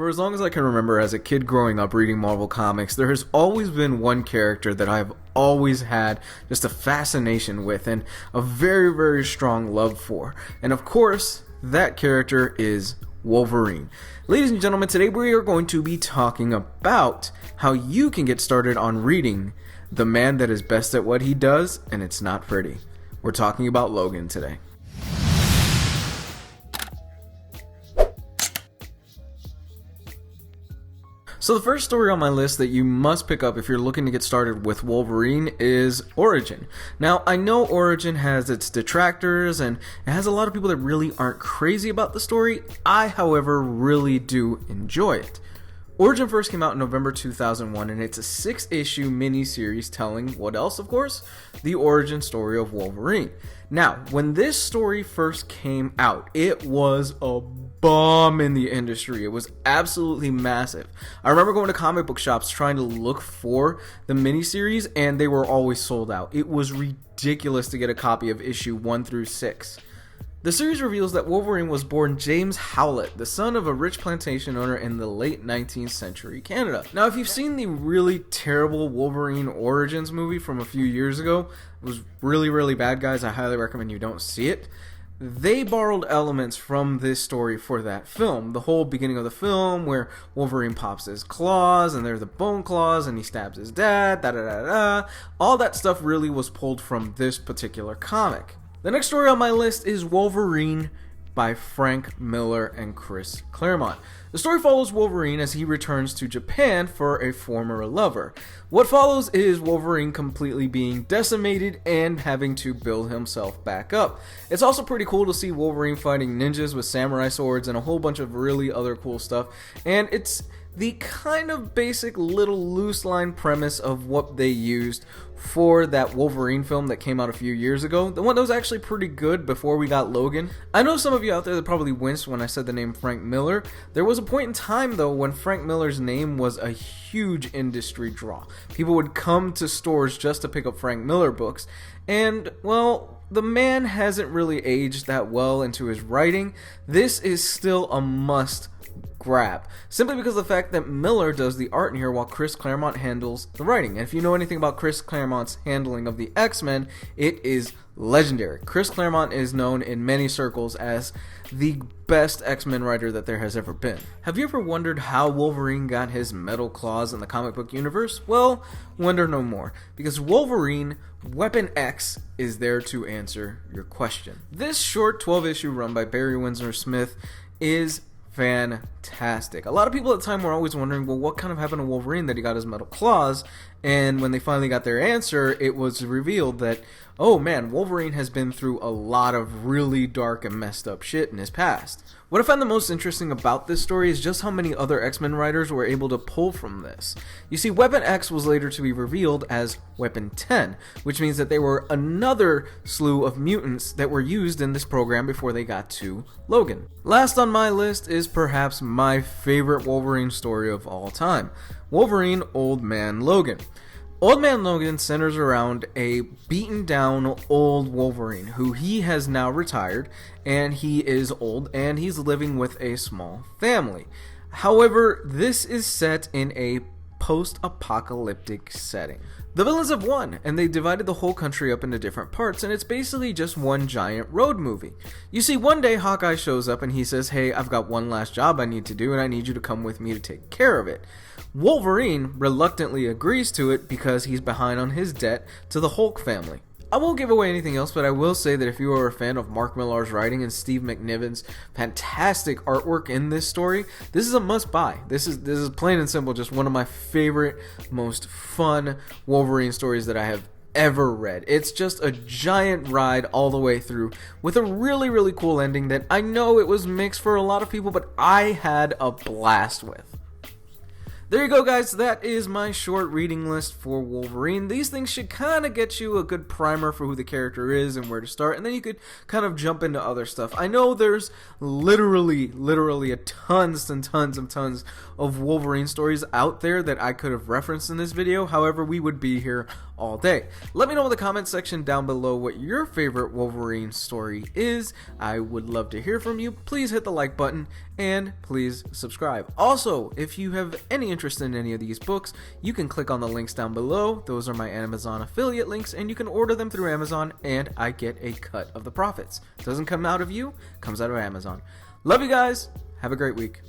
For as long as I can remember as a kid growing up reading Marvel Comics, there has always been one character that I've always had just a fascination with and a very, very strong love for. And of course, that character is Wolverine. Ladies and gentlemen, today we are going to be talking about how you can get started on reading the man that is best at what he does, and it's not pretty. We're talking about Logan today. So the first story on my list that you must pick up if you're looking to get started with Wolverine is Origin. Now, I know Origin has its detractors and it has a lot of people that really aren't crazy about the story. I, however, really do enjoy it. Origin first came out in November 2001, and it's a 6-issue miniseries telling, what else of course? The origin story of Wolverine. Now, when this story first came out, it was a bomb in the industry. It was absolutely massive. I remember going to comic book shops trying to look for the miniseries, and they were always sold out. It was ridiculous to get a copy of issue 1 through 6. The series reveals that Wolverine was born James Howlett, the son of a rich plantation owner in the late 19th century Canada. Now, if you've seen the really terrible Wolverine Origins movie from a few years ago, it was really, really bad, guys. I highly recommend you don't see it. They borrowed elements from this story for that film. The whole beginning of the film where Wolverine pops his claws and they're the bone claws and he stabs his dad, da-da-da-da. All that stuff really was pulled from this particular comic. The next story on my list is Wolverine by Frank Miller and Chris Claremont. The story follows Wolverine as he returns to Japan for a former lover. What follows is Wolverine completely being decimated and having to build himself back up. It's also pretty cool to see Wolverine fighting ninjas with samurai swords and a whole bunch of really other cool stuff. And it's the kind of basic little loose line premise of what they used for that Wolverine film that came out a few years ago. The one that was actually pretty good before we got Logan. I know some of you out there that probably winced when I said the name Frank Miller. There was a point in time though when Frank Miller's name was a huge industry draw. People would come to stores just to pick up Frank Miller books. And, well, the man hasn't really aged that well into his writing. This is still a must grab, simply because of the fact that Miller does the art in here while Chris Claremont handles the writing. And if you know anything about Chris Claremont's handling of the X-Men, it is legendary. Chris Claremont is known in many circles as the best X-Men writer that there has ever been. Have you ever wondered how Wolverine got his metal claws in the comic book universe? Well, wonder no more, because Wolverine Weapon X is there to answer your question. This short 12-issue run by Barry Windsor Smith is fantastic. A lot of people at the time were always wondering, well, what kind of happened to Wolverine that he got his metal claws? And when they finally got their answer, it was revealed that, oh man, Wolverine has been through a lot of really dark and messed up shit in his past. What I found the most interesting about this story is just how many other X-Men writers were able to pull from this. You see, Weapon X was later to be revealed as Weapon 10, which means that there were another slew of mutants that were used in this program before they got to Logan. Last on my list is perhaps my favorite Wolverine story of all time, Wolverine Old Man Logan. Old Man Logan centers around a beaten down old Wolverine who he has now retired, and he is old and he's living with a small family. However, this is set in a post-apocalyptic setting. The villains have won, and they divided the whole country up into different parts, and it's basically just one giant road movie. You see, one day Hawkeye shows up and he says, hey, I've got one last job I need to do, and I need you to come with me to take care of it. Wolverine reluctantly agrees to it because he's behind on his debt to the Hulk family. I won't give away anything else, but I will say that if you are a fan of Mark Millar's writing and Steve McNiven's fantastic artwork in this story, this is a must-buy. This is plain and simple just one of my favorite, most fun Wolverine stories that I have ever read. It's just a giant ride all the way through with a really, really cool ending that I know it was mixed for a lot of people, but I had a blast with. There you go, guys. That is my short reading list for Wolverine. These things should kind of get you a good primer for who the character is and where to start, and then you could kind of jump into other stuff. I know there's literally a tons of Wolverine stories out there that I could have referenced in this video. However, we would be here all day. Let me know in the comment section down below what your favorite Wolverine story is. I would love to hear from you. Please hit the like button and please subscribe. Also, if you have any interest in any of these books, you can click on the links down below. Those are my Amazon affiliate links, and you can order them through Amazon, and I get a cut of the profits. It doesn't come out of you, it comes out of Amazon. Love you guys. Have a great week.